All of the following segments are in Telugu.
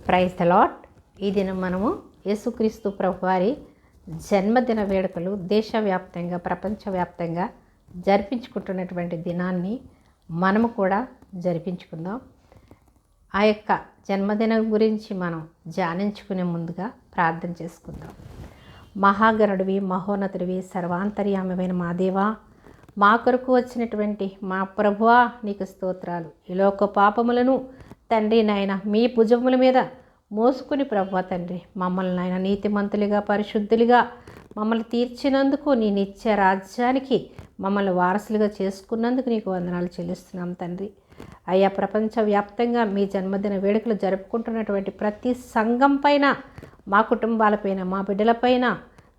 Praise the lord. ఈ దినం మనము యేసుక్రీస్తు ప్రభువారి జన్మదిన వేడుకలు దేశవ్యాప్తంగా ప్రపంచవ్యాప్తంగా జరిపించుకుంటున్నటువంటి దినాన్ని మనము కూడా జరిపించుకుందాం. ఆ యొక్క జన్మదినం గురించి మనం ధ్యానించుకునే ముందుగా ప్రార్థన చేసుకుందాం. మహాగణుడివి, మహోన్నతుడివి, సర్వాంతర్యామైన మా దేవా, మా కొరకు వచ్చినటువంటి మా ప్రభువా, నీకు స్తోత్రాలు. ఈ లోక పాపములను తండ్రి నాయన మీ భుజముల మీద మోసుకుని ప్రభువా తండ్రి మమ్మల్ని నాయన నీతిమంతులుగా పరిశుద్ధులుగా మమ్మల్ని తీర్చినందుకు నీ నిత్య రాజ్యానికి మమ్మల్ని వారసులుగా చేసుకున్నందుకు నీకు వందనాలు చెల్లిస్తున్నాం తండ్రి. అయ్యా, ప్రపంచవ్యాప్తంగా మీ జన్మదిన వేడుకలు జరుపుకుంటున్నటువంటి ప్రతి సంఘం పైన, మా కుటుంబాలపైన, మా బిడ్డలపైన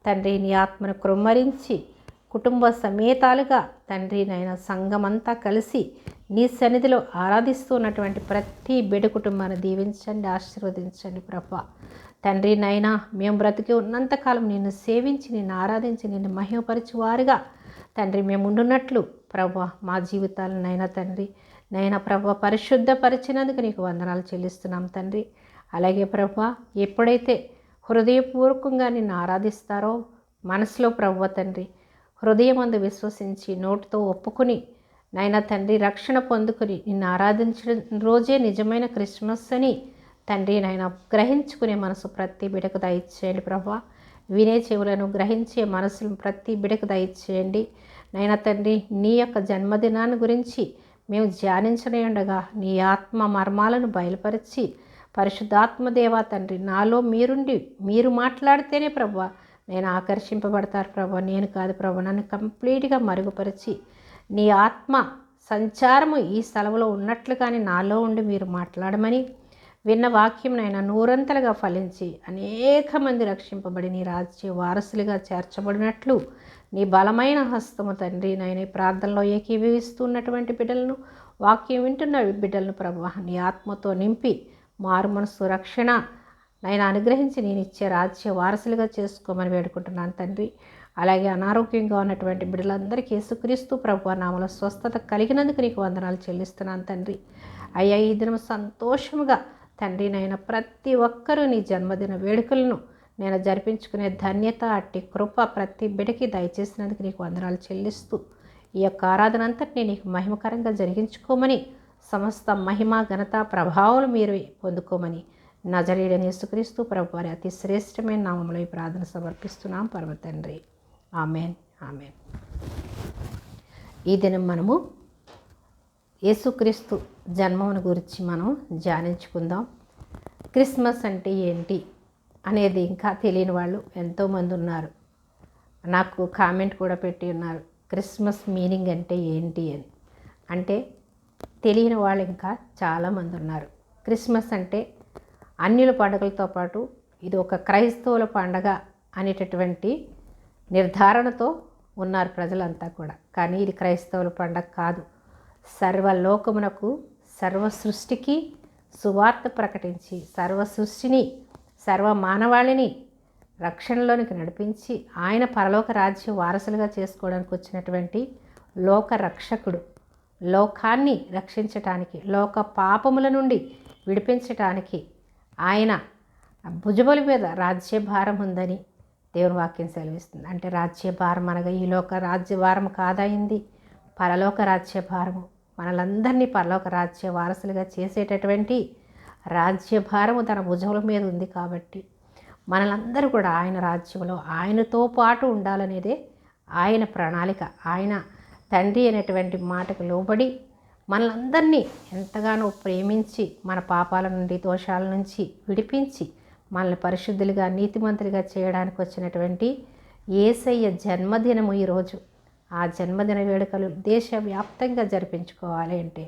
తండ్రి నీ ఆత్మను కృమ్మరించి కుటుంబ సమేతాలుగా తండ్రి నాయన సంఘమంతా కలిసి నీ సన్నిధిలో ఆరాధిస్తున్నటువంటి ప్రతి బిడ్డ కుటుంబాన్ని దీవించండి, ఆశీర్వదించండి ప్రభా తండ్రి నాయన. మేము బ్రతికి ఉన్నంతకాలం నిన్ను సేవించి, నిన్ను ఆరాధించి, నిన్ను మహిమపరిచి వారుగా తండ్రి మేము ఉండున్నట్లు ప్రభా మా జీవితాలను నైనా తండ్రి నైనా ప్రభా పరిశుద్ధపరిచినందుకు నీకు వందనాలు చెల్లిస్తున్నాం తండ్రి. అలాగే ప్రభా ఎప్పుడైతే హృదయపూర్వకంగా నిన్ను ఆరాధిస్తారో మనసులో ప్రభా తండ్రి హృదయమందు విశ్వసించి నోటితో ఒప్పుకుని నైనా తండ్రి రక్షణ పొందుకుని నిన్ను ఆరాధించడం రోజే నిజమైన క్రిస్మస్ అని తండ్రి నైనా గ్రహించుకునే మనసు ప్రతి బిడకు దయచేయండి ప్రభా. వినే చెవులను గ్రహించే మనసులను ప్రతి బిడకు దయచేయండి నైనా తండ్రి. నీ యొక్క జన్మదినాన్ని గురించి మేము ధ్యానించనే ఉండగా నీ ఆత్మ మర్మాలను బయలుపరిచి పరిశుద్ధాత్మ దేవా తండ్రి నాలో మీరుండి మీరు మాట్లాడితేనే ప్రభా నేను ఆకర్షింపబడతారు ప్రభా, నేను కాదు ప్రభా. నన్ను కంప్లీట్గా మరుగుపరిచి నీ ఆత్మ సంచారము ఈ స్థలంలో ఉన్నట్లుగానే నాలో ఉండి మీరు మాట్లాడమని విన్న వాక్యం నైనా నూరంతలుగా ఫలించి అనేక మంది రక్షింపబడి నీ రాజ్య వారసులుగా చేర్చబడినట్లు నీ బలమైన హస్తము తండ్రి నైనా ప్రార్థనలో ఏకీభవిస్తున్నటువంటి బిడ్డలను, వాక్యం వింటున్న బిడ్డలను ప్రభా నీ ఆత్మతో నింపి మారు మనసు రక్షణ నైనా అనుగ్రహించి నేను ఇచ్చే రాజ్య వారసులుగా చేసుకోమని వేడుకుంటున్నాను తండ్రి. అలాగే అనారోగ్యంగా ఉన్నటువంటి బిడ్డలందరికీ యేసుక్రీస్తు ప్రభువా నామములో స్వస్థత కలిగినందుకు నీకు వందనాలు చెల్లిస్తున్నాను తండ్రి. అయ్యా, ఈ దినం సంతోషముగా తండ్రి నైనా ప్రతి ఒక్కరూ నీ జన్మదిన వేడుకలను నేను జరిపించుకునే ధన్యత అట్టి కృప ప్రతి బిడ్డకి దయచేసినందుకు నీకు వందనాలు చెల్లిస్తూ ఈ యొక్క ఆరాధన అంతటినీ నీకు మహిమకరంగా జరిగించుకోమని, సమస్త మహిమ ఘనత ప్రభావాలు మీరు పొందుకోమని నజరేయుడైన యేసుక్రీస్తు ప్రభువారి అతి శ్రేష్టమైన నామములో ఈ ప్రార్థన సమర్పిస్తున్నాం పరమ తండ్రి. Amen, amen. ఈ దినం మనము యేసుక్రీస్తు జన్మమును గురించి మనం ధ్యానించుకుందాం. క్రిస్మస్ అంటే ఏంటి అనేది ఇంకా తెలియని వాళ్ళు ఎంతోమంది ఉన్నారు. నాకు కామెంట్ కూడా పెట్టి ఉన్నారు, క్రిస్మస్ మీనింగ్ అంటే ఏంటి అని. అంటే తెలియని వాళ్ళు ఇంకా చాలామంది ఉన్నారు. క్రిస్మస్ అంటే అన్యుల పండుగలతో పాటు ఇది ఒక క్రైస్తవుల పండగ అనేటటువంటి నిర్ధారణతో ఉన్నారు ప్రజలంతా కూడా. కానీ ఇది క్రైస్తవుల పండగ కాదు. సర్వలోకమునకు, సర్వ సృష్టికి సువార్త ప్రకటించి సర్వ సృష్టిని, సర్వ మానవాళిని రక్షణలోనికి నడిపించి ఆయన పరలోక రాజ్య వారసులుగా చేసుకోవడానికి వచ్చినటువంటి లోక రక్షకుడు. లోకాన్ని రక్షించటానికి, లోక పాపముల నుండి విడిపించటానికి ఆయన భుజముల మీద రాజ్యభారం ఉందని దేవుని వాక్యం సెలవిస్తుంది. అంటే రాజ్యభారం అనగా ఈ లోక రాజ్యభారం కాదయింది, పరలోక రాజ్యభారము. మనలందరినీ పరలోక రాజ్య వారసులుగా చేసేటటువంటి రాజ్యభారము తన భుజముల మీద ఉంది. కాబట్టి మనలందరూ కూడా ఆయన రాజ్యంలో ఆయనతో పాటు ఉండాలనేదే ఆయన ప్రణాళిక. ఆయన తండ్రి అనేటువంటి మాటకు లోబడి మనలందరినీ ఎంతగానో ప్రేమించి మన పాపాల నుండి, దోషాల నుంచి విడిపించి మనల్ని పరిశుద్ధులుగా, నీతిమంతులుగా చేయడానికి వచ్చినటువంటి యేసయ్య జన్మదినము ఈరోజు. ఆ జన్మదిన వేడుకలు దేశవ్యాప్తంగా జరిపించుకోవాలి అంటే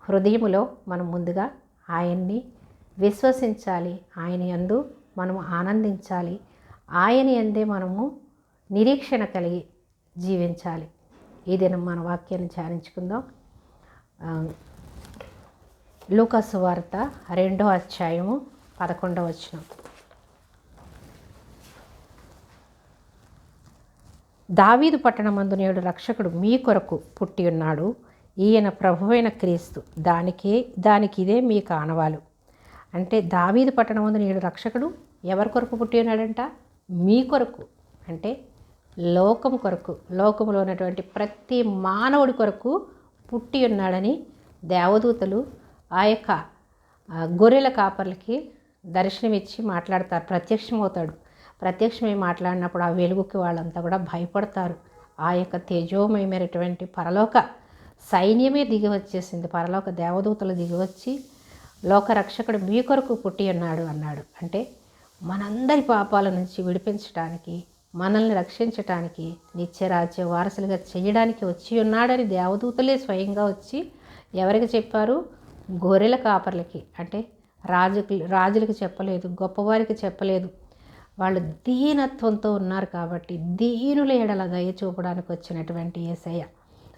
హృదయములో మనం ముందుగా ఆయన్ని విశ్వసించాలి, ఆయన యందు మనము ఆనందించాలి, ఆయన యందే మనము నిరీక్షణ కలిగి జీవించాలి. ఈ దినం మన వాక్యాన్ని ధ్యానించుకుందాం. లూకా సువార్త 2వ అధ్యాయము 11వ వచనం. దావీదు పట్టణమందు నేడు రక్షకుడు మీ కొరకు పుట్టి ఉన్నాడు, ఈయన ప్రభువైన క్రీస్తు. దానికి ఇదే మీ కానవాలు. అంటే దావీదు పట్టణమందు నేడు రక్షకుడు ఎవరి కొరకు పుట్టి ఉన్నాడంట? మీ కొరకు. అంటే లోకం కొరకు, లోకంలో ఉన్నటువంటి ప్రతి మానవుడి కొరకు పుట్టి ఉన్నాడని దేవదూతలు ఆ యొక్క గొర్రెల కాపర్లకి దర్శనమిచ్చి మాట్లాడతారు. ప్రత్యక్షమవుతాడు. ప్రత్యక్షమై మాట్లాడినప్పుడు ఆ వెలుగుకి వాళ్ళంతా కూడా భయపడతారు. ఆ యొక్క తేజోమయమైనటువంటి పరలోక సైన్యమే దిగి వచ్చేసింది. పరలోక దేవదూతలు దిగివచ్చి లోకరక్షకుడు మీ కొరకు పుట్టి ఉన్నాడు అన్నాడు. అంటే మనందరి పాపాల నుంచి విడిపించడానికి, మనల్ని రక్షించటానికి, నిత్యరాజ్య వారసులుగా చేయడానికి వచ్చి ఉన్నాడని దేవదూతలే స్వయంగా వచ్చి ఎవరికి చెప్పారు? గొర్రెల కాపర్లకి. అంటే రాజులకు చెప్పలేదు, గొప్పవారికి చెప్పలేదు. వాళ్ళు దీనత్వంతో ఉన్నారు కాబట్టి దీనుల ఎడల దయ చూపడానికి వచ్చినటువంటి యేసయ్య.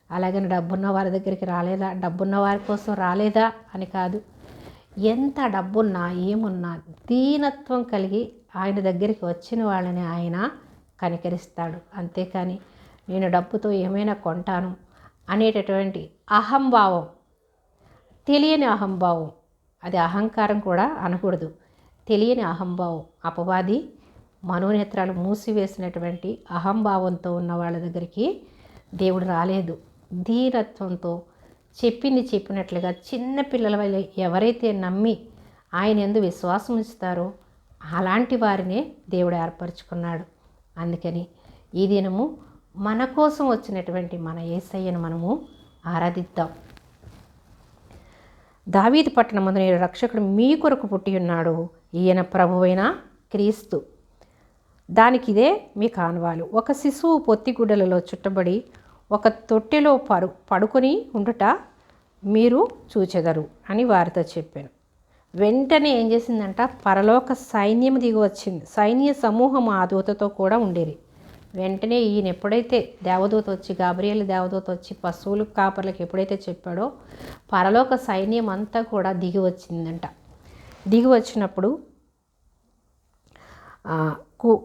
అలాగని డబ్బున్న వారి దగ్గరికి రాలేదా, డబ్బున్న వారి కోసం రాలేదా అని కాదు. ఎంత డబ్బున్నా ఏమున్నా దీనత్వం కలిగి ఆయన దగ్గరికి వచ్చిన వాళ్ళని ఆయన కనికరిస్తాడు. అంతేకాని నేను డబ్బుతో ఏమైనా కొంటాను అనేటటువంటి అహంభావం, తెలియని అహంభావం, అది అహంకారం కూడా అనకూడదు. తెలియని అహంభావం, అపవాది మనోనేత్రాలు మూసివేసినటువంటి అహంభావంతో ఉన్న వాళ్ళ దగ్గరికి దేవుడు రాలేదు. ధీరత్వంతో చెప్పింది చెప్పినట్లుగా చిన్న పిల్లల వల్ల ఎవరైతే నమ్మి ఆయన యందు విశ్వాసం ఉంచుతారో అలాంటి వారినే దేవుడు ఏర్పరచుకున్నాడు. అందుకని ఈ దినము మన కోసం వచ్చినటువంటి మన యేసయ్యను మనము ఆరాధిద్దాం. దావీదు పట్టణమందు నేడు రక్షకుడు మీ కొరకు పుట్టి ఉన్నాడు, ఈయన ప్రభువైన క్రీస్తు. దానికి ఇదే మీ కానువాలు. ఒక శిశువు పొత్తిగుడ్డలలో చుట్టబడి ఒక తొట్టెలో పడుకొని ఉండుట మీరు చూచెదరు అని వారితో చెప్పాను. వెంటనే ఏం చేసిందంట? పరలోక సైన్యం దిగి వచ్చింది. సైన్య సమూహం ఆ దూతతో కూడా ఉండేది. వెంటనే ఈయన ఎప్పుడైతే దేవదూత వచ్చి, గాబ్రియేలు దేవదూత వచ్చి పశువులు కాపర్లకు ఎప్పుడైతే చెప్పాడో పరలోక సైన్యం అంతా కూడా దిగి వచ్చిందంట. దిగి వచ్చినప్పుడు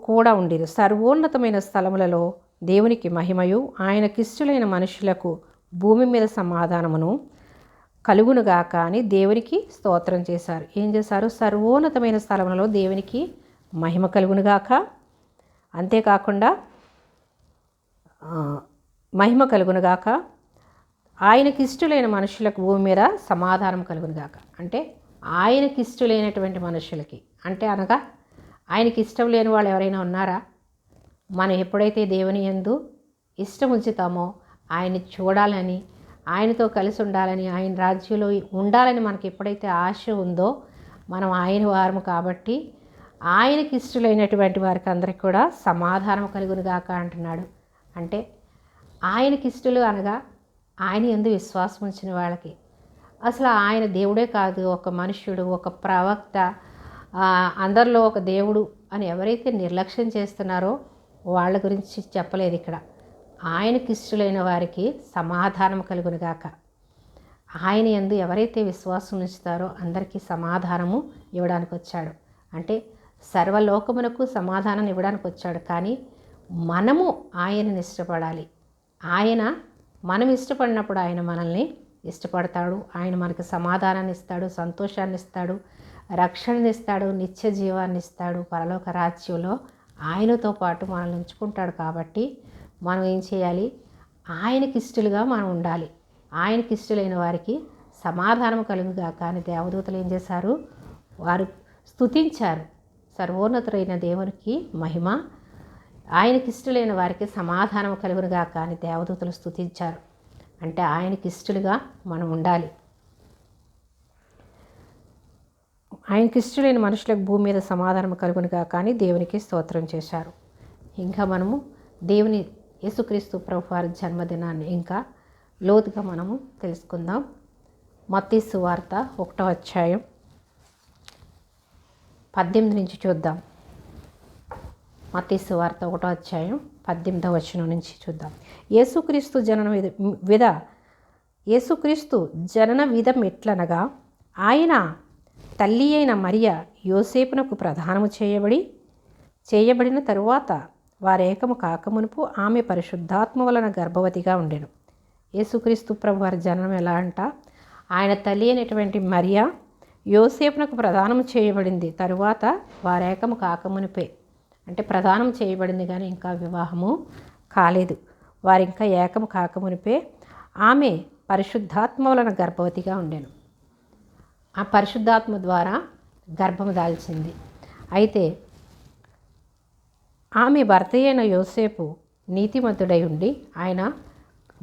కూడా ఉండేది. సర్వోన్నతమైన స్థలములలో దేవునికి మహిమయు ఆయనకిష్టులైన మనుషులకు భూమి మీద సమాధానమును కలుగునుగాక అని దేవునికి స్తోత్రం చేశారు. ఏం చేశారు? సర్వోన్నతమైన స్థలములలో దేవునికి మహిమ కలుగునుగాక, అంతేకాకుండా మహిమ కలుగునుగాక, ఆయనకిష్టులైన మనుషులకు భూమి మీద సమాధానం కలుగునుగాక. అంటే ఆయనకిష్టులైనటువంటి మనుషులకి, అంటే అనగా ఆయనకి ఇష్టం లేని వాళ్ళు ఎవరైనా ఉన్నారా? మనం ఎప్పుడైతే దేవుని యందు ఇష్టం ఉంచుతామో, ఆయన్ని చూడాలని, ఆయనతో కలిసి ఉండాలని, ఆయన రాజ్యంలో ఉండాలని మనకి ఎప్పుడైతే ఆశ ఉందో మనం ఆయన వారము కాబట్టి ఆయనకి ఇష్టలైనటువంటి వారికి అందరికీ కూడా సమాధానం కలుగునుగాక అంటున్నాడు. అంటే ఆయనకి ఇష్టలు అనగా ఆయన యందు విశ్వాసం ఉంచిన వాళ్ళకి. అసలు ఆయన దేవుడే కాదు, ఒక మనుష్యుడు, ఒక ప్రవక్త, అందరిలో ఒక దేవుడు అని ఎవరైతే నిర్లక్ష్యం చేస్తున్నారో వాళ్ళ గురించి చెప్పలేదు ఇక్కడ. ఆయనకి ఇష్టలైన వారికి సమాధానం కలుగునుగాక. ఆయన యందు ఎవరైతే విశ్వాసం ఉంచుతారో అందరికీ సమాధానము ఇవ్వడానికి వచ్చాడు. అంటే సర్వలోకమునకు సమాధానం ఇవ్వడానికి వచ్చాడు. కానీ మనము ఆయనని ఇష్టపడాలి. మనం ఇష్టపడినప్పుడు ఆయన మనల్ని ఇష్టపడతాడు. ఆయన మనకు సమాధానాన్ని ఇస్తాడు, సంతోషాన్ని ఇస్తాడు, రక్షణని ఇస్తాడు, నిత్య జీవాన్ని ఇస్తాడు. పరలోక రాజ్యంలో ఆయనతో పాటు మనల్ని ఉంచుకుంటాడు. కాబట్టి మనం ఏం చేయాలి? ఆయనకిష్టులుగా మనం ఉండాలి. ఆయనకిష్టులైన వారికి సమాధానం కలుగుగాక అని దేవదూతలు ఏం చేశారు? వారు స్తుతించారు. సర్వోన్నతుడైన దేవునికి మహిమ, ఆయనకిష్టులైన వారికి సమాధానం కలుగునుగాక అని దేవదూతలు స్తుతించారు. అంటే ఆయనకిష్టులుగా మనం ఉండాలి. ఆయనకిష్టులైన మనుషులకు భూమి మీద సమాధానం కలుగునుగాక అని దేవునికి స్తోత్రం చేశారు. ఇంకా మనము దేవుని యేసుక్రీస్తు ప్రభువారి జన్మదినాన్ని ఇంకా లోతుగా మనము తెలుసుకుందాం. మత్తయి సువార్త 1వ అధ్యాయం 18 నుంచి చూద్దాం. మత్తయి సువార్త 1వ అధ్యాయం 18వ వచనం నుంచి చూద్దాం. యేసుక్రీస్తు జనన విధం ఎట్లనగా, ఆయన తల్లి అయిన మరియ యోసేపునకు ప్రదానము చేయబడిన తరువాత వారేకము కాకమునుపు ఆమె పరిశుద్ధాత్మ వలన గర్భవతిగా ఉండెను. యేసుక్రీస్తు ప్రభు వారి జననం ఎలా అంట? ఆయన తల్లి అయినటువంటి మరియ యోసేపునకు ప్రదానం చేయబడింది. తరువాత వారేకము కాకమునిపే, అంటే ప్రదానం చేయబడింది కానీ ఇంకా వివాహము కాలేదు. వారింకా ఏకము కాకమునిపే ఆమె పరిశుద్ధాత్మ వలన గర్భవతిగా ఉండెను. ఆ పరిశుద్ధాత్మ ద్వారా గర్భము దాల్చింది. అయితే ఆమె భర్త అయిన యోసేపు నీతిమంతుడై ఉండి, ఆయన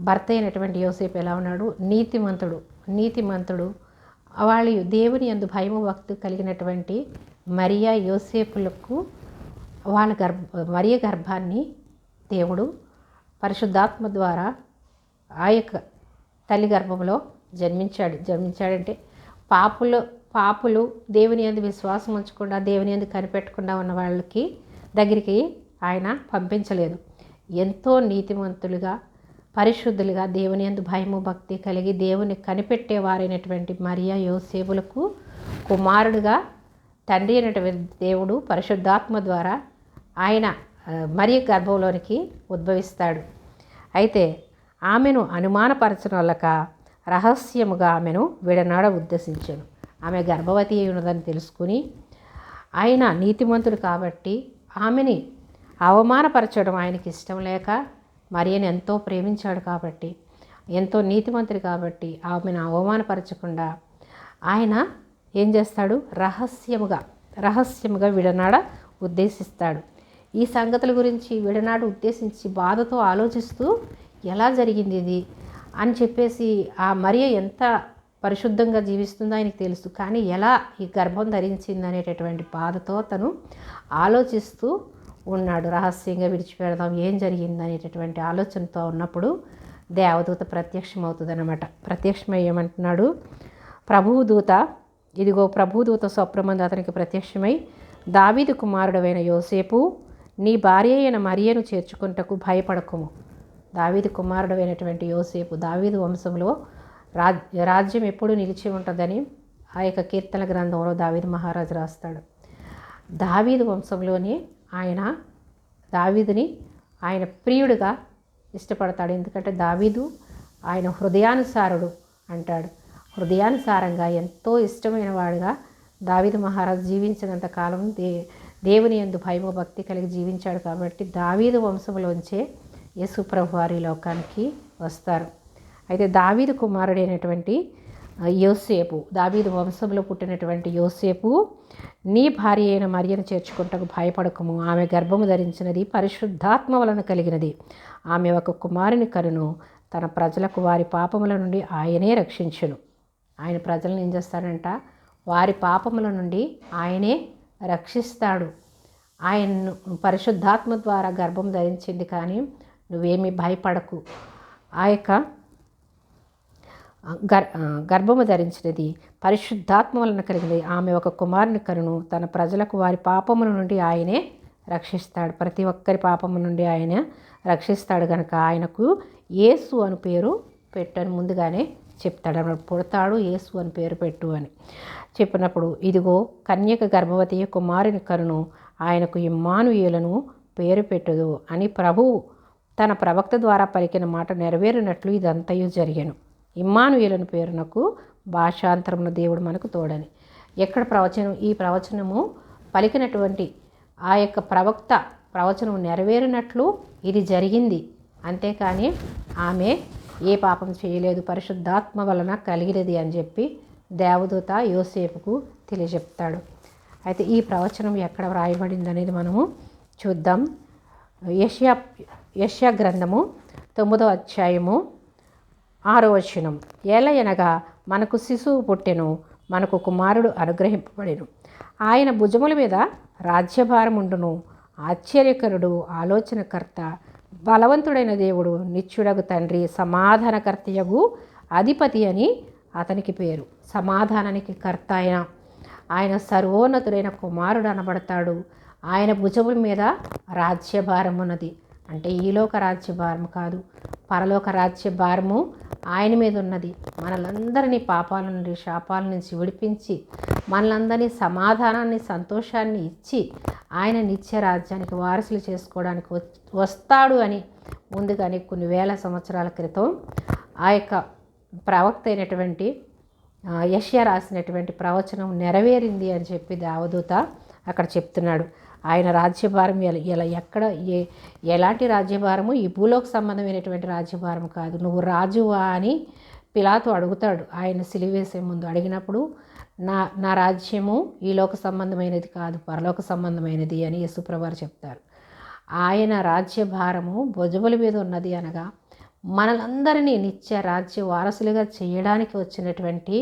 భర్త అయినటువంటి యోసేపు ఎలా ఉన్నాడు? నీతిమంతుడు. వాళ్ళు దేవుని యందు భయము భక్తి కలిగినటువంటి మరియా యోసేపులకు వాళ్ళ మరియ గర్భాన్ని దేవుడు పరిశుద్ధాత్మ ద్వారా ఆ యొక్క తల్లి గర్భంలో జన్మించాడంటే పాపులు దేవుని యందు విశ్వాసం ఉంచకుండా, దేవుని యందు కనిపెట్టకుండా ఉన్న వాళ్ళకి దగ్గరికి ఆయన పంపించలేదు. ఎంతో నీతిమంతులుగా, పరిశుద్ధులుగా, దేవుని యందు భయము భక్తి కలిగి దేవుని కనిపెట్టేవారైనటువంటి మరియా యోసేపులకు కుమారుడుగా తండ్రి అయినటువంటి దేవుడు పరిశుద్ధాత్మ ద్వారా ఆయన మరియ గర్భంలోనికి ఉద్భవిస్తాడు. అయితే ఆమెను అనుమానపరచనొల్లక రహస్యముగా ఆమెను విడనాడ ఉద్దేశించాను. ఆమె గర్భవతి ఉన్నదని తెలుసుకుని ఆయన నీతిమంతుడు కాబట్టి ఆమెని అవమానపరచడం ఆయనకి ఇష్టం లేక, మరియను ఎంతో ప్రేమించాడు కాబట్టి, ఎంతో నీతిమంతుడు కాబట్టి ఆమెను అవమానపరచకుండా ఆయన ఏం చేస్తాడు? రహస్యముగా విడనాడ ఉద్దేశిస్తాడు. ఈ సంగతుల గురించి విడనాడు ఉద్దేశించి బాధతో ఆలోచిస్తూ ఎలా జరిగింది ఇది అని చెప్పేసి, ఆ మరియ ఎంత పరిశుద్ధంగా జీవిస్తుందో ఆయనకు తెలుసు, కానీ ఎలా ఈ గర్భం ధరించింది అనేటటువంటి బాధతో తను ఆలోచిస్తూ ఉన్నాడు. రహస్యంగా విడిచిపెడదాం, ఏం జరిగింది అనేటటువంటి ఆలోచనతో ఉన్నప్పుడు దేవదూత ప్రత్యక్షమవుతుందన్నమాట. ప్రత్యక్షమై ఏమంటున్నాడు? ప్రభుదూత స్వప్నమందు అతనికి ప్రత్యక్షమై, దావీదు కుమారుడవైన యోసేపు, నీ భార్య అయిన మరియను చేర్చుకుంటకు భయపడకుము. దావీదు కుమారుడైనటువంటి యోసేపు, దావీదు వంశంలో రాజ్యం ఎప్పుడు నిలిచి ఉంటుందని ఆ యొక్క కీర్తన గ్రంథంలో దావీదు మహారాజు రాస్తాడు. దావీదు వంశంలోనే దావీదుని ఆయన ప్రియుడిగా ఇష్టపడతాడు. ఎందుకంటే దావీదు ఆయన హృదయానుసారుడు అంటాడు. హృదయానుసారంగా ఎంతో ఇష్టమైన వాడుగా దావీదు మహారాజు జీవించినంత కాలం దేవుని యందు భయము భక్తి కలిగి జీవించాడు కాబట్టి దావీదు వంశంలోంచే యేసు ప్రభు వారి లోకానికి వస్తారు. అయితే దావీదు కుమారుడైనటువంటి యోసేపు, దావీదు వంశంలో పుట్టినటువంటి యోసేపు, నీ భార్య అయిన మరియను చేర్చుకుంటకు భయపడకము. ఆమె గర్భము ధరించినది పరిశుద్ధాత్మ వలన కలిగినది. ఆమె ఒక కుమారుని కనును. తన ప్రజలకు వారి పాపముల నుండి ఆయనే రక్షించును. ఆయన ప్రజలను ఏం చేస్తాడంట? వారి పాపముల నుండి ఆయనే రక్షిస్తాడు. ఆయన్ను పరిశుద్ధాత్మ ద్వారా గర్భం ధరించింది, కానీ నువ్వేమీ భయపడకు. ఆ యొక్క గర్భము ధరించినది పరిశుద్ధాత్మ వలన కలిగినది. ఆమె ఒక కుమారుని కనును. తన ప్రజలకు వారి పాపముల నుండి ఆయనే రక్షిస్తాడు. ప్రతి ఒక్కరి పాపము నుండి ఆయన రక్షిస్తాడు కనుక ఆయనకు యేసు అని పేరు పెట్టని ముందుగానే చెప్తాడు. పుడతాడు, యేసు అని పేరు పెట్టు అని చెప్పినప్పుడు, ఇదిగో కన్యక గర్భవతి కుమారుని కనును, ఆయనకు ఇమ్మానుయేలును పేరు పెట్టుదు అని ప్రభువు తన ప్రవక్త ద్వారా పలికిన మాట నెరవేరినట్లు ఇదంతయు జరిగెను. ఇమ్మానుయేలును పేరునకు భాషాంతరమున దేవుడు మనకు తోడని. ఎక్కడ ప్రవచనం? ఈ ప్రవచనము పలికినటువంటి ఆ యొక్క ప్రవక్త ప్రవచనం నెరవేరినట్లు ఇది జరిగింది. అంతేకాని ఆమె ఏ పాపం చేయలేదు, పరిశుద్ధాత్మ వలన కలిగినది అని చెప్పి దేవదూత యోసేపుకు తెలియజెప్తాడు. అయితే ఈ ప్రవచనం ఎక్కడ వ్రాయబడింది అనేది మనము చూద్దాం. యెషయా గ్రంథము 9వ అధ్యాయము 6వ వచనం. ఏలయనగా మనకు శిశువు పుట్టెను, మనకు కుమారుడు అనుగ్రహింపబడెను, ఆయన భుజముల మీద రాజ్యభారముండును. ఆశ్చర్యకరుడు, ఆలోచనకర్త, బలవంతుడైన దేవుడు, నిత్యుడగు తండ్రి, సమాధానకర్తయగు అధిపతి అని అతనికి పేరు. సమాధానానికి కర్త ఆయన సర్వోన్నతుడైన కుమారుడు అనబడతాడు. ఆయన భుజముల మీద రాజ్యభారం ఉన్నది. అంటే ఈలోక రాజ్యభారం కాదు, పరలోక రాజ్యభారము ఆయన మీద ఉన్నది. మనలందరినీ పాపాల నుండి, శాపాల నుంచి విడిపించి మనలందరినీ సమాధానాన్ని, సంతోషాన్ని ఇచ్చి ఆయన నిత్య రాజ్యానికి వారసులు చేసుకోవడానికి వస్తాడు అని ముందుగానే కొన్ని వేల సంవత్సరాల క్రితం ఆ యొక్క ప్రవక్త అయినటువంటి యెషయా రాసినటువంటి ప్రవచనం నెరవేరింది అని చెప్పి దేవదూత అక్కడ చెప్తున్నాడు. ఆయన రాజ్యభారం ఇలా ఎక్కడ ఎలాంటి రాజ్యభారము, ఈ భూలోక సంబంధమైనటువంటి రాజ్యభారం కాదు. నువ్వు రాజువా అని పిలాతు అడుగుతాడు ఆయన సిలువేసే ముందు. అడిగినప్పుడు నా రాజ్యము ఈ లోక సంబంధమైనది కాదు, పరలోక సంబంధమైనది అని యేసుప్రభువారు చెప్తారు. ఆయన రాజ్యభారము భుజముల మీద ఉన్నది అనగా మనలందరినీ నిత్య రాజ్య వారసులుగా చేయడానికి వచ్చినటువంటి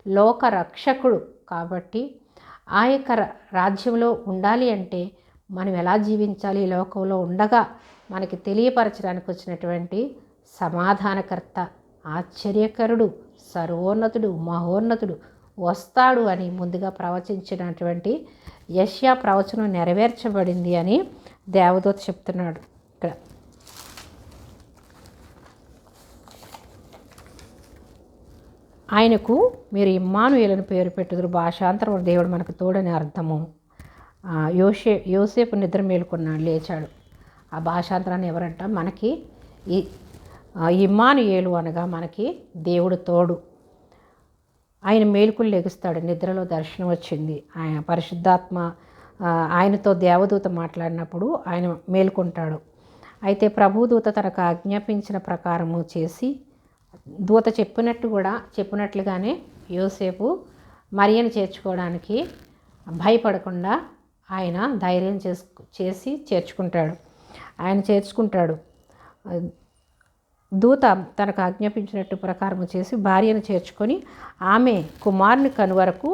లోక రక్షకుడు. కాబట్టి ఆ యొక్క రాజ్యంలో ఉండాలి అంటే మనం ఎలా జీవించాలి, ఈ లోకంలో ఉండగా మనకి తెలియపరచడానికి వచ్చినటువంటి సమాధానకర్త, ఆశ్చర్యకరుడు, సర్వోన్నతుడు, మహోన్నతుడు వస్తాడు అని ముందుగా ప్రవచించినటువంటి యెషయా ప్రవచనం నెరవేర్చబడింది అని దేవదూత చెప్తున్నాడు. ఇక్కడ ఆయనకు మీరు ఇమ్మానుయేలును పేరు పెట్టుదురు, భాషాంతరం దేవుడు మనకు తోడని అర్థము. యోసేపు నిద్ర మేలుకున్నాడు, లేచాడు. ఆ భాషాంతరాన్ని ఎవరంట? మనకి ఈ ఇమ్మానుయేలు అనగా మనకి దేవుడు తోడు. ఆయన మేలుకుని లెగుస్తాడు, నిద్రలో దర్శనం వచ్చింది. ఆయన పరిశుద్ధాత్మ ఆయనతో దేవదూత మాట్లాడినప్పుడు ఆయన మేలుకుంటాడు. అయితే ప్రభుదూత తనకు ఆజ్ఞాపించిన ప్రకారము చేసి దూత చెప్పినట్లుగానే యోసేపు మరియను చేర్చుకోవడానికి భయపడకుండా ఆయన ధైర్యం చేసి చేర్చుకుంటాడు. ఆయన చేర్చుకుంటాడు. దూత తనకు ఆజ్ఞాపించినట్టు ప్రకారము చేసి భార్యను చేర్చుకొని ఆమె కుమారుని కను వరకు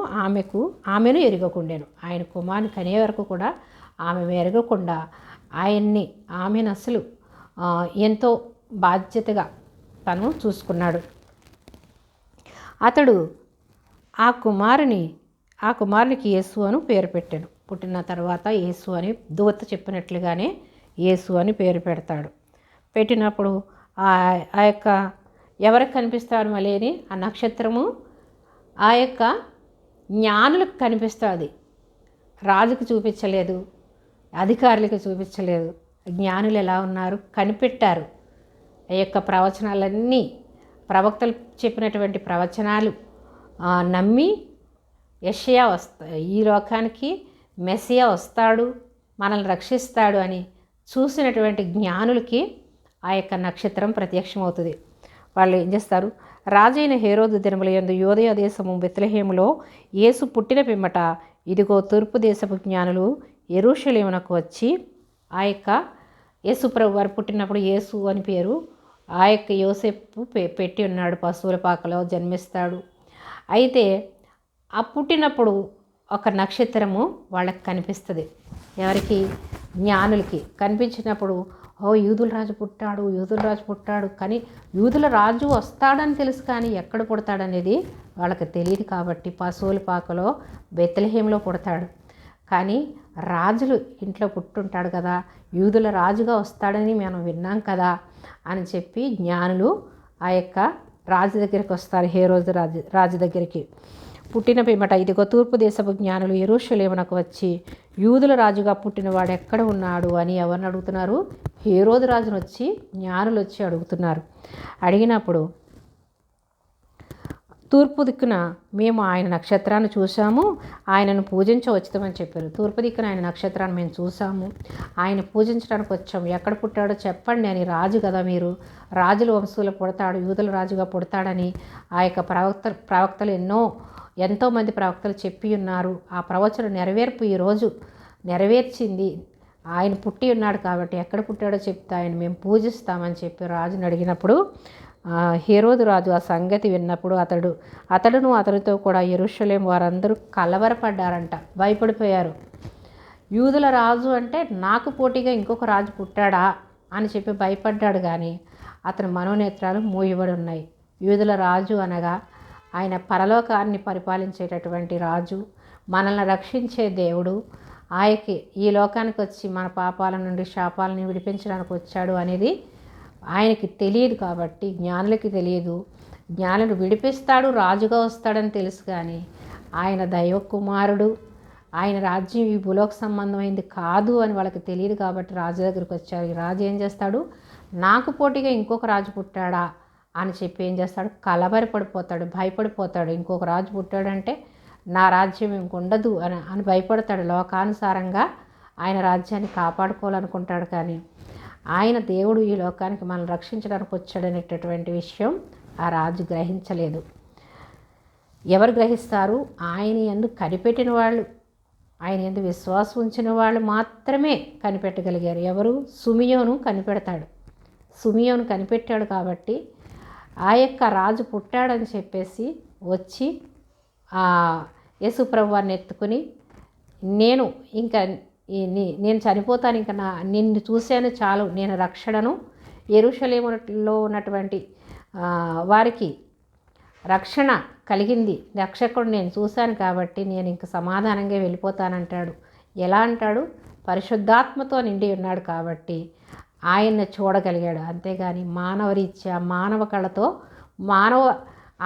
ఆమెను ఎరగకుండాను. ఆయన కుమారుని కనే వరకు కూడా ఆమె ఎరగకుండా ఆమెను అసలు ఎంతో బాధ్యతగా తను చూసుకున్నాడు. అతడు ఆ కుమారునికి యేసు అని పేరు పెట్టాడు. పుట్టిన తర్వాత యేసు అని దూత చెప్పినట్లుగానే యేసు అని పేరు పెడతాడు. పెట్టినప్పుడు ఆ యొక్క ఎవరికి కనిపిస్తాడు మళ్ళీ ఆ నక్షత్రము ఆ యొక్క జ్ఞానులకు కనిపిస్తుంది. రాజుకు చూపించలేదు, అధికారులకు చూపించలేదు. జ్ఞానులు ఎలా ఉన్నారు? కనిపెట్టారు. ఆ యొక్క ప్రవచనాలన్నీ ప్రవక్తలు చెప్పినటువంటి ప్రవచనాలు నమ్మి యెషయా ఈ లోకానికి మెస్సియా వస్తాడు, మనల్ని రక్షిస్తాడు అని చూసినటువంటి జ్ఞానులకి ఆ యొక్క నక్షత్రం ప్రత్యక్షమవుతుంది. వాళ్ళు ఏం చేస్తారు? రాజైన హేరోదు దినముల యందు యూదయ దేశము బెత్లెహేములో యేసు పుట్టిన పిమ్మట ఇదిగో తూర్పు దేశపు జ్ఞానులు యెరూషలేమునకు వచ్చి ఆ యొక్క యేసు ప్రభు వారు పుట్టినప్పుడు యేసు అని పేరు ఆ యొక్క యోసేపు పెట్టి ఉన్నాడు. పశువుల పాకలో జన్మిస్తాడు. అయితే ఆ పుట్టినప్పుడు ఒక నక్షత్రము వాళ్ళకి కనిపిస్తుంది. ఎవరికి? జ్ఞానులకి కనిపించినప్పుడు యూదుల రాజు పుట్టాడు కానీ యూదుల రాజు వస్తాడని తెలుసు, కానీ ఎక్కడ పుడతాడనేది వాళ్ళకి తెలియదు. కాబట్టి పశువుల పాకలో బెత్లెహేంలో పుడతాడు. కానీ రాజులు ఇంట్లో పుట్టుంటాడు కదా, యూదుల రాజుగా వస్తాడని మనం విన్నాం కదా అని చెప్పి జ్ఞానులు ఆ యొక్క రాజు దగ్గరికి వస్తారు. హేరోదు రాజు దగ్గరికి. పుట్టిన పిమ్మట ఇదిగో తూర్పు దేశపు జ్ఞానులు యెరూషలేమునకు వచ్చి యూదుల రాజుగా పుట్టినవాడు ఎక్కడ ఉన్నాడు అని ఎవరిని అడుగుతున్నారు? హేరోదు రాజును వచ్చి జ్ఞానులు వచ్చి అడుగుతున్నారు. అడిగినప్పుడు తూర్పు దిక్కున మేము ఆయన నక్షత్రాన్ని చూసాము, ఆయనను పూజించవచ్చుతామని చెప్పారు. తూర్పు దిక్కున ఆయన నక్షత్రాన్ని మేము చూసాము, ఆయన పూజించడానికి వచ్చాము. ఎక్కడ పుట్టాడో చెప్పండి అని. రాజు కదా మీరు, రాజుల వంశంలో పుడతాడు, యూదుల రాజుగా పుడతాడని ఆ యొక్క ప్రవక్తలు ఎంతోమంది ప్రవక్తలు చెప్పి ఉన్నారు. ఆ ప్రవచన నెరవేర్పు ఈరోజు నెరవేర్చింది. ఆయన పుట్టి ఉన్నాడు కాబట్టి ఎక్కడ పుట్టాడో చెప్తే ఆయన మేము పూజిస్తామని చెప్పి రాజుని అడిగినప్పుడు హేరోదు రాజు ఆ సంగతి విన్నప్పుడు అతడును అతనితో కూడా యెరూషలేం వారందరూ కలవరపడ్డారంట, భయపడిపోయారు. యూదుల రాజు అంటే నాకు పోటీగా ఇంకొక రాజు పుట్టాడా అని చెప్పి భయపడ్డాడు. కానీ అతని మనోనేత్రాలు మూయబడి ఉన్నాయి. యూదుల రాజు అనగా ఆయన పరలోకాన్ని పరిపాలించేటటువంటి రాజు, మనల్ని రక్షించే దేవుడు, ఆయనకి ఈ లోకానికి వచ్చి మన పాపాల నుండి శాపాలని విడిపించడానికి వచ్చాడు అనేది ఆయనకి తెలియదు. కాబట్టి జ్ఞానులకి తెలియదు. జ్ఞానులు విడిపిస్తాడు, రాజుగా వస్తాడని తెలుసు, కానీ ఆయన దైవ కుమారుడు, ఆయన రాజ్యం ఈ భూలోక సంబంధమైంది కాదు అని వాళ్ళకి తెలియదు. కాబట్టి రాజు దగ్గరికి వచ్చారు. ఈ రాజు ఏం చేస్తాడు? నాకు పోటీగా ఇంకొక రాజు పుట్టాడా అని చెప్పి ఏం చేస్తాడు, కలవరపడిపోతాడు, భయపడిపోతాడు. ఇంకొక రాజు పుట్టాడంటే నా రాజ్యం ఇంకొండదు అని భయపడతాడు. లోకానుసారంగా ఆయన రాజ్యాన్ని కాపాడుకోవాలనుకుంటాడు. కానీ ఆయన దేవుడు ఈ లోకానికి మనం రక్షించడానికి వచ్చాడనేటటువంటి విషయం ఆ రాజు గ్రహించలేదు. ఎవరు గ్రహిస్తారు? ఆయన యందు కనిపెట్టిన వాళ్ళు, ఆయన యందు విశ్వాసం ఉంచిన వాళ్ళు మాత్రమే కనిపెట్టగలిగారు. ఎవరు? సిమియోను కనిపెడతాడు. సిమియోను కనిపెట్టాడు కాబట్టి ఆ యొక్క రాజు పుట్టాడని చెప్పేసి వచ్చి యేసుప్రభు వారిని ఎత్తుకుని, నేను చనిపోతాను, ఇంకా నిన్ను చూశాను చాలు, నేను రక్షణను యెరూషలేములో ఉన్నటువంటి వారికి రక్షణ కలిగింది, రక్షకుడు నేను చూశాను కాబట్టి నేను ఇంక సమాధానంగా వెళ్ళిపోతానంటాడు. ఎలా అంటాడు? పరిశుద్ధాత్మతో నిండి ఉన్నాడు కాబట్టి ఆయన్ని చూడగలిగాడు. అంతేగాని మానవరీత్యా, మానవ కళతో, మానవ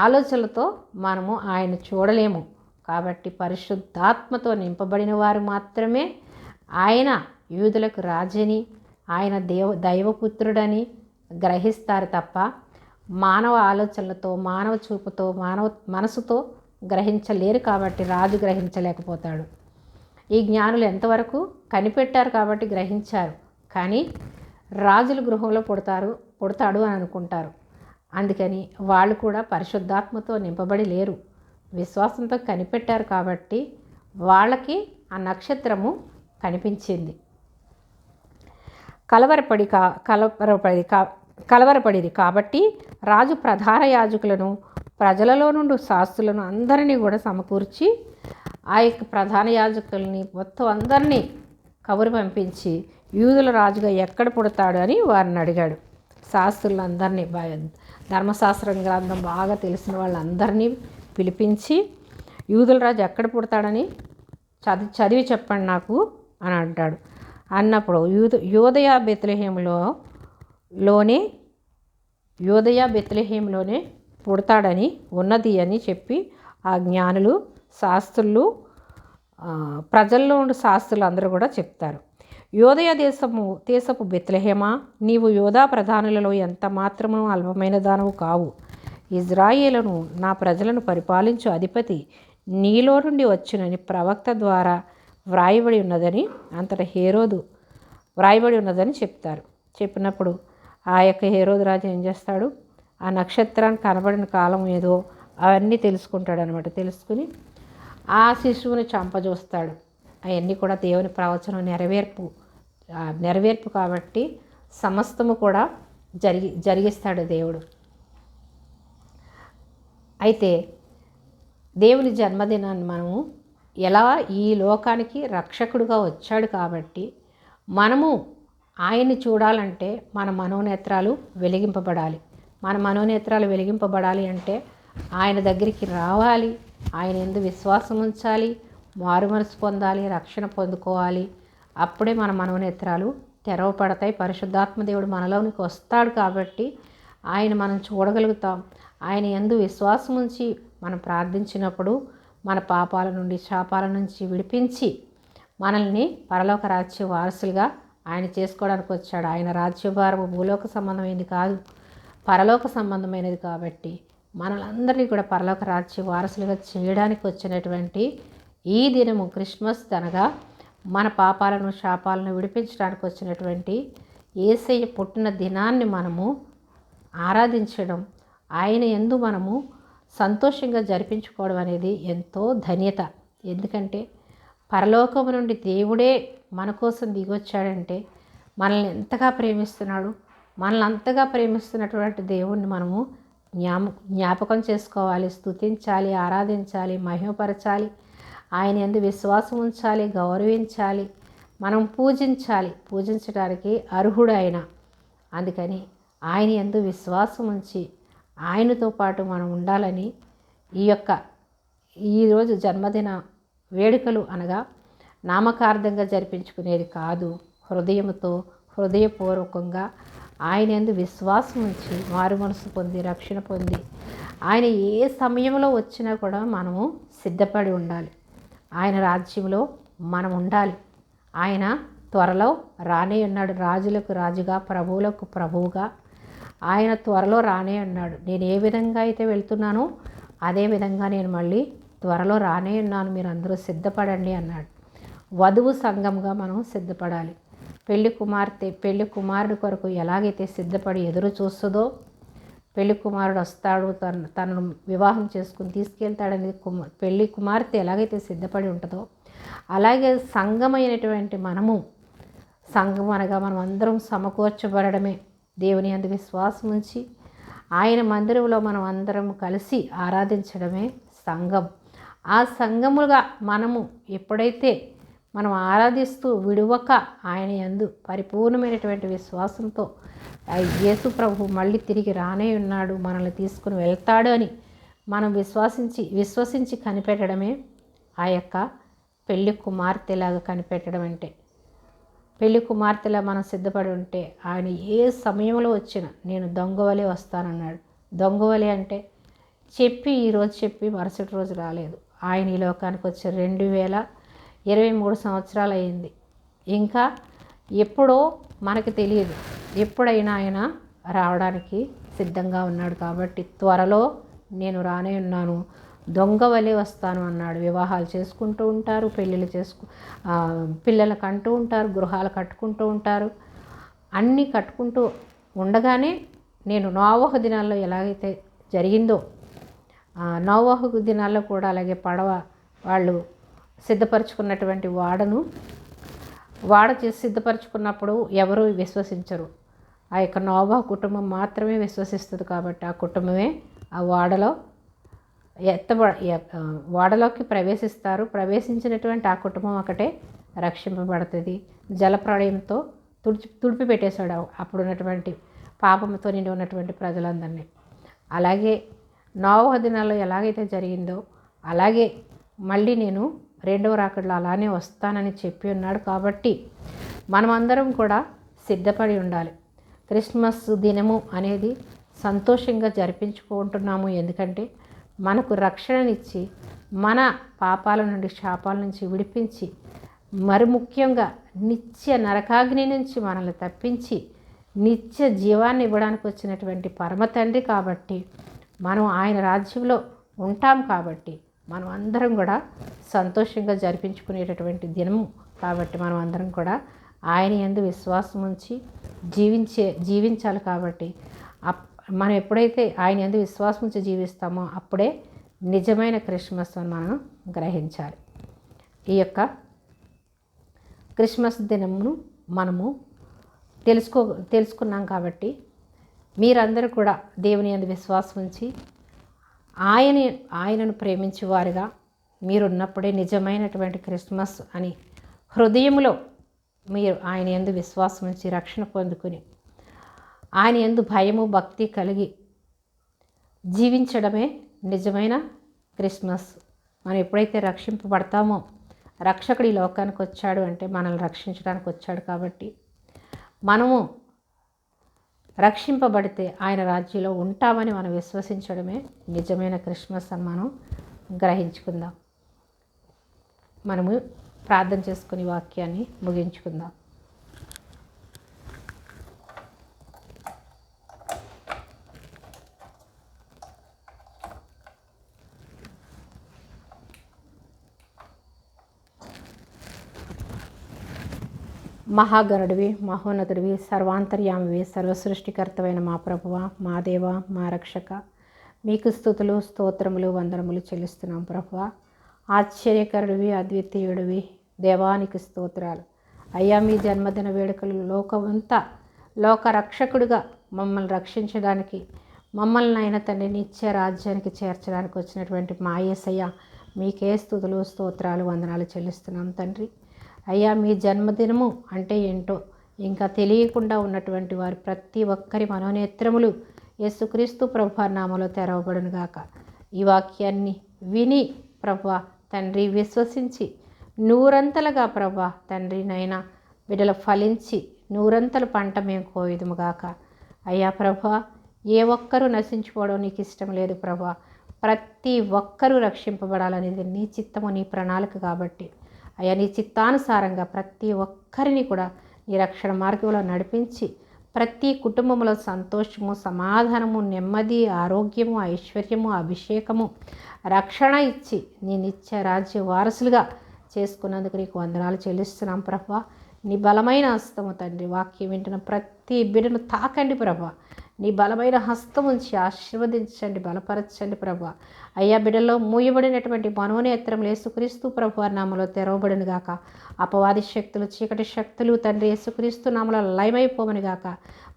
ఆలోచనలతో మనము ఆయన చూడలేము. కాబట్టి పరిశుద్ధాత్మతో నింపబడిన వారు మాత్రమే ఆయన యూదులకు రాజని, ఆయన దైవపుత్రుడని గ్రహిస్తారు తప్ప మానవ ఆలోచనలతో, మానవ చూపుతో, మానవ మనసుతో గ్రహించలేరు. కాబట్టి రాజు గ్రహించలేకపోతాడు. ఈ జ్ఞానులు ఎంతవరకు కనిపెట్టారు కాబట్టి గ్రహించారు. కానీ రాజుల గృహంలో పుడతాడు అని అనుకుంటారు. అందుకని వాళ్ళు కూడా పరిశుద్ధాత్మతో నింపబడి లేరు. విశ్వాసంతో కనిపెట్టారు కాబట్టి వాళ్ళకి ఆ నక్షత్రము కనిపించింది. కలవరపడిరి కాబట్టి రాజు ప్రధాన యాజకులను, ప్రజలలో నుండి శాస్త్రులను అందరినీ కూడా సమకూర్చి ఆ యొక్క ప్రధాన యాజకుల్ని మొత్తం అందరినీ కబురు పంపించి యూదుల రాజుగా ఎక్కడ పుడతాడు అని వారిని అడిగాడు. శాస్త్రులందరినీ, ధర్మశాస్త్రం గ్రంథం బాగా తెలిసిన వాళ్ళందరినీ పిలిపించి యూదుల రాజు ఎక్కడ పుడతాడని చదివి చెప్పండి నాకు అని అంటాడు. అన్నప్పుడు యోదయ బెత్లెహేములోనే పుడతాడని ఉన్నది అని చెప్పి ఆ జ్ఞానులు, శాస్త్రులు, ప్రజల్లో ఉండే శాస్త్రులు అందరూ కూడా చెప్తారు. యోదయ దేశపు బెత్లెహేమా, నీవు యోధా ప్రధానులలో ఎంత మాత్రము అల్పమైన దానవు కావు. ఇజ్రాయేలును, నా ప్రజలను పరిపాలించు అధిపతి నీలో నుండి వచ్చునని ప్రవక్త ద్వారా వ్రాయబడి ఉన్నదని, అంతటా హేరోదు వ్రాయబడి ఉన్నదని చెప్తారు. చెప్పినప్పుడు ఆ యొక్క హేరోదు రాజు ఏం చేస్తాడు? ఆ నక్షత్రానికి కనబడిన కాలం ఏదో అవన్నీ తెలుసుకుంటాడు అనమాట. తెలుసుకుని ఆ శిశువుని చంపజూస్తాడు. అవన్నీ కూడా దేవుని ప్రవచనం నెరవేర్పు కాబట్టి సమస్తము కూడా జరిగిస్తాడు దేవుడు. అయితే దేవుని జన్మదినాన్ని మనము ఎలా ఈ లోకానికి రక్షకుడుగా వచ్చాడు కాబట్టి మనము ఆయన్ని చూడాలంటే మన మనోనేత్రాలు వెలిగింపబడాలి. మన మనోనేత్రాలు వెలిగింపబడాలి అంటే ఆయన దగ్గరికి రావాలి, ఆయన యందు విశ్వాసం ఉంచాలి, మారు మనసు పొందాలి, రక్షణ పొందుకోవాలి. అప్పుడే మన మనోనేత్రాలు తెరవపడతాయి. పరిశుద్ధాత్మ దేవుడు మనలోనికి వస్తాడు కాబట్టి ఆయన మనం చూడగలుగుతాం. ఆయన యందు విశ్వాసం ఉంచి మనం ప్రార్థించినప్పుడు మన పాపాల నుండి, శాపాల నుంచి విడిపించి మనల్ని పరలోక రాజ్య వారసులుగా ఆయన చేసుకోవడానికి వచ్చాడు. ఆయన రాజ్యభారము భూలోక సంబంధమైనది కాదు, పరలోక సంబంధమైనది. కాబట్టి మనలందరినీ కూడా పరలోక రాజ్య వారసులుగా చేయడానికి వచ్చినటువంటి ఈ దినము క్రిస్మస్ అనగా మన పాపాలను, శాపాలను విడిపించడానికి వచ్చినటువంటి యేసయ్య పుట్టిన దినాన్ని మనము ఆరాధించడం, ఆయన యందు మనము సంతోషంగా జరిపించుకోవడం అనేది ఎంతో ధన్యత. ఎందుకంటే పరలోకము నుండి దేవుడే మన కోసం దిగొచ్చాడంటే మనల్ని ఎంతగా ప్రేమిస్తున్నాడు. మనల్ని అంతగా ప్రేమిస్తున్నటువంటి దేవుణ్ణి మనము జ్ఞాపకం చేసుకోవాలి, స్తుతించాలి, ఆరాధించాలి, మహిమపరచాలి, ఆయన యందు విశ్వాసం ఉంచాలి, గౌరవించాలి, మనం పూజించడానికి అర్హుడు ఆయన. అందుకని ఆయన యందు విశ్వాసం ఉంచి ఆయనతో పాటు మనం ఉండాలని ఈరోజు జన్మదిన వేడుకలు అనగా నామకార్థంగా జరిపించుకునేది కాదు. హృదయపూర్వకంగా ఆయన యందు విశ్వాసం ఉంచి మారు మనసు పొంది, రక్షణ పొంది, ఆయన ఏ సమయంలో వచ్చినా కూడా మనము సిద్ధపడి ఉండాలి. ఆయన రాజ్యంలో మనం ఉండాలి. ఆయన త్వరలో రానే ఉన్నాడు. రాజులకు రాజుగా, ప్రభువులకు ప్రభువుగా ఆయన త్వరలో రానే ఉన్నాడు. నేను ఏ విధంగా అయితే వెళ్తున్నానో అదే విధంగా నేను మళ్ళీ త్వరలో రానే ఉన్నాను, మీరు అందరూ సిద్ధపడండి అన్నాడు. వధువు సంఘంగా మనం సిద్ధపడాలి. పెళ్లి కుమార్తె పెళ్లి కుమారుడి కొరకు ఎలాగైతే సిద్ధపడి ఎదురు చూస్తుందో, పెళ్లి కుమారుడు వస్తాడు, తనను వివాహం చేసుకుని తీసుకెళ్తాడని పెళ్లి కుమార్తె ఎలాగైతే సిద్ధపడి ఉంటుందో, అలాగే సంఘమైనటువంటి మనము, సంఘం అనగా మనం అందరం సమకూర్చబడమే, దేవుని యందు విశ్వాసం ఉంచి ఆయన మందిరంలో మనం అందరం కలిసి ఆరాధించడమే సంఘం. ఆ సంఘముగా మనము ఎప్పుడైతే మనం ఆరాధిస్తూ విడువక ఆయన యందు పరిపూర్ణమైనటువంటి విశ్వాసంతో యేసు ప్రభు మళ్ళీ తిరిగి రానే ఉన్నాడు, మనల్ని తీసుకుని వెళ్తాడు అని మనం విశ్వసించి కనిపెట్టడమే ఆ యొక్క పెళ్లి కుమార్తెలాగా కనిపెట్టడం. అంటే పెళ్లి కుమార్తెలా మనం సిద్ధపడి ఉంటే ఆయన ఏ సమయంలో వచ్చినా నేను దొంగవలే వస్తానన్నాడు. దొంగవలే అంటే ఈరోజు చెప్పి మరుసటి రోజు రాలేదు. ఆయన ఈ లోకానికి వచ్చి 2023 సంవత్సరాలు అయింది. ఇంకా ఎప్పుడో మనకు తెలియదు, ఎప్పుడైనా ఆయన రావడానికి సిద్ధంగా ఉన్నాడు. కాబట్టి త్వరలో నేను రానే ఉన్నాను, దొంగ వలె వస్తాను అన్నాడు. వివాహాలు చేసుకుంటూ ఉంటారు, పెళ్ళిళ్ళు పిల్లలు కంటూ ఉంటారు, గృహాలు కట్టుకుంటూ ఉంటారు. అన్నీ కట్టుకుంటూ ఉండగానే నేను నోవహు దినాల్లో ఎలాగైతే జరిగిందో, నోవహు దినాల్లో కూడా అలాగే పడవ వాళ్ళు సిద్ధపరచుకున్నటువంటి వాడ చేసి సిద్ధపరచుకున్నప్పుడు ఎవరు విశ్వసించరు. ఆ యొక్క నోవహు కుటుంబం మాత్రమే విశ్వసిస్తుంది. కాబట్టి ఆ కుటుంబమే ఆ వాడలోకి ప్రవేశిస్తారు. ప్రవేశించినటువంటి ఆ కుటుంబం ఒకటే రక్షింపబడుతుంది. జలప్రళయంతో తుడిపి పెట్టేశాడు అప్పుడున్నటువంటి పాపంతో నిండి ఉన్నటువంటి ప్రజలందరినీ. అలాగే నోవహు దినాల్లో ఎలాగైతే జరిగిందో అలాగే మళ్ళీ నేను రెండవ రాకడలో అలానే వస్తానని చెప్పి ఉన్నాడు. కాబట్టి మనమందరం కూడా సిద్ధపడి ఉండాలి. క్రిస్మస్ దినము అనేది సంతోషంగా జరిపించుకుంటున్నాము. ఎందుకంటే మనకు రక్షణనిచ్చి మన పాపాల నుండి శాపాల నుంచి విడిపించి, మరి ముఖ్యంగా నిత్య నరకాగ్ని నుంచి మనల్ని తప్పించి నిత్య జీవాన్ని ఇవ్వడానికి వచ్చినటువంటి పరమ తండ్రి. కాబట్టి మనం ఆయన రాజ్యంలో ఉంటాం. కాబట్టి మనం అందరం కూడా సంతోషంగా జరిపించుకునేటటువంటి దినము. కాబట్టి మనం అందరం కూడా ఆయన యందు విశ్వాసం ఉంచి జీవించాలి. కాబట్టి మనం ఎప్పుడైతే ఆయన యందు విశ్వాసం ఉంచి జీవిస్తామో అప్పుడే నిజమైన క్రిస్మస్ అని మనం గ్రహించాలి. ఈ యొక్క క్రిస్మస్ దినమును మనము తెలుసుకున్నాం. మీరందరూ కూడా దేవుని యందు విశ్వాసం ఉంచి ఆయనను ప్రేమించేవారుగా మీరున్నప్పుడే నిజమైనటువంటి క్రిస్మస్ అని హృదయంలో మీరు ఆయన యందు విశ్వాసం ఉంచి రక్షణ పొందుకుని ఆయన యందు భయము భక్తి కలిగి జీవించడమే నిజమైన క్రిస్మస్. మనం ఎప్పుడైతే రక్షింపబడతామో, రక్షకుడు ఈ లోకానికి వచ్చాడు అంటే మనల్ని రక్షించడానికి వచ్చాడు. కాబట్టి మనము రక్షింపబడితే ఆయన రాజ్యంలో ఉంటామని మనం విశ్వసించడమే నిజమైన క్రిస్మస్ అని మనం గ్రహించుకుందాం. మనము ప్రార్థన చేసుకుని వాక్యాన్ని ముగించుకుందాం. మహాగణుడివి, మహోన్నతుడివి, సర్వాంతర్యామివి, సర్వసృష్టికర్తవైన మా ప్రభువ, మా దేవ, మా రక్షక, మీకు స్తుతులు స్తోత్రములు వందనములు చెల్లిస్తున్నాం. ప్రభువ, ఆశ్చర్యకరుడివి, అద్వితీయుడివి, దేవానికి స్తోత్రాలు. అయ్యా, మీ జన్మదిన వేడుకలు లోకమంతా లోక రక్షకుడిగా మమ్మల్ని రక్షించడానికి, మమ్మల్ని అయిన తండ్రి నిత్య రాజ్యానికి చేర్చడానికి వచ్చినటువంటి మా యేసయ్య, మీకే స్తుతులు స్తోత్రాలు వందనాలు చెల్లిస్తున్నాం తండ్రి. అయ్యా, మీ జన్మదినము అంటే ఏంటో ఇంకా తెలియకుండా ఉన్నటువంటి వారి ప్రతి ఒక్కరి మనోనేత్రములు యేసుక్రీస్తు ప్రభువు నామములో తెరవబడును గాక. ఈ వాక్యాన్ని విని ప్రభువా తండ్రి విశ్వసించి నూరంతలుగా ప్రభువా తండ్రి నైనా బిడ్డలు ఫలించి నూరంతల పంట మేము కోయుదుము గాక. అయ్యా ప్రభువా, ఏ ఒక్కరూ నశించుకోవడం నీకు ఇష్టం లేదు ప్రభువా. ప్రతి ఒక్కరూ రక్షింపబడాలనేది నీ చిత్తము, నీ ప్రణాళిక. కాబట్టి అయ్యా, నీ చిత్తానుసారంగా ప్రతి ఒక్కరిని కూడా నీ రక్షణ మార్గంలో నడిపించి ప్రతి కుటుంబంలో సంతోషము, సమాధానము, నెమ్మది, ఆరోగ్యము, ఐశ్వర్యము, అభిషేకము, రక్షణ ఇచ్చి నీ నిత్య రాజ్య వారసులుగా చేసుకున్నందుకు నీకు వందనాలు చెల్లిస్తున్నాం ప్రభా. నీ బలమైన హస్తము తండ్రి, వాక్యం వింటున్న ప్రతి బిడ్డను తాకండి ప్రభా. నీ బలమైన హస్తం ఉంచి ఆశీర్వదించండి, బలపరచండి ప్రభా. అయ్యా బిడ్డలో మూయబడినటువంటి మనోనేత్రములు యేసుక్రీస్తు ప్రభు నామలో తెరవబడిన గాక. అపవాది శక్తులు, చీకటి శక్తులు తండ్రి యేసుక్రీస్తు నామలో లయమైపోమని గాక.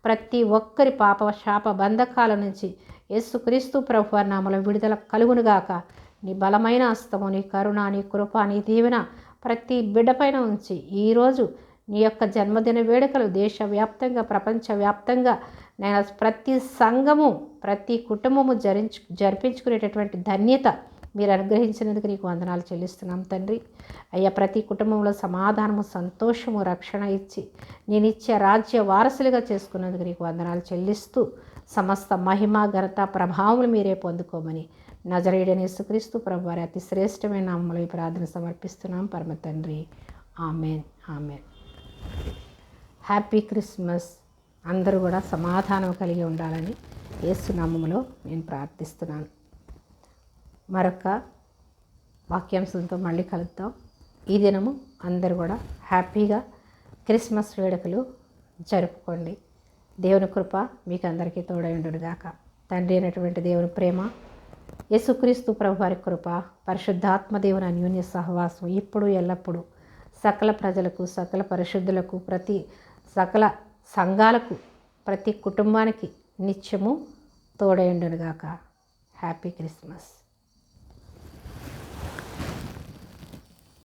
ప్రతి ఒక్కరి పాప శాప బంధకాల నుంచి యేసుక్రీస్తు ప్రభు నామలో విడుదల కలుగును గాక. నీ బలమైన హస్తము, నీ కరుణ, నీ కృప, నీ దీవెన ప్రతి బిడ్డపైన ఉంచి ఈరోజు నీ యొక్క జన్మదిన వేడుకలు దేశవ్యాప్తంగా, ప్రపంచవ్యాప్తంగా నేను ప్రతి సంఘము, ప్రతి కుటుంబము జరిపించుకునేటటువంటి ధన్యత మీరు అనుగ్రహించినందుకు నీకు వందనాలు చెల్లిస్తున్నాం తండ్రి. అయ్యా ప్రతి కుటుంబంలో సమాధానము, సంతోషము, రక్షణ ఇచ్చి నేనిచ్చే రాజ్య వారసులుగా చేసుకున్నందుకు నీకు వందనాలు చెల్లిస్తూ సమస్త మహిమ, ఘనత, ప్రభావములు మీరే పొందుకోమని నజరేయుడైన యేసుక్రీస్తు ప్రభువారి అతి శ్రేష్టమైన నామములో ఈ ప్రార్థన సమర్పిస్తున్నాం పరమ తండ్రి. Amen, amen. Happy Christmas. అందరూ కూడా సమాధానం కలిగి ఉండాలని యేసు నామములో నేను ప్రార్థిస్తున్నాను. మరొక వాక్యాంశంతో మళ్ళీ కలుద్దాం. ఈ దినము అందరూ కూడా హ్యాపీగా క్రిస్మస్ వేడుకలు జరుపుకోండి. దేవుని కృప మీకు అందరికీ తోడై ఉండునుగాక. తండ్రి అయినటువంటి దేవుని ప్రేమ, యేసుక్రీస్తు ప్రభువారి కృప, పరిశుద్ధాత్మ దేవుని అన్యోన్య సహవాసం ఇప్పుడు ఎల్లప్పుడూ సకల ప్రజలకు, సకల పరిశుద్ధులకు, సకల సంఘాలకు, ప్రతి కుటుంబానికి నిత్యము తోడై ఉండునుగాక. Happy Christmas.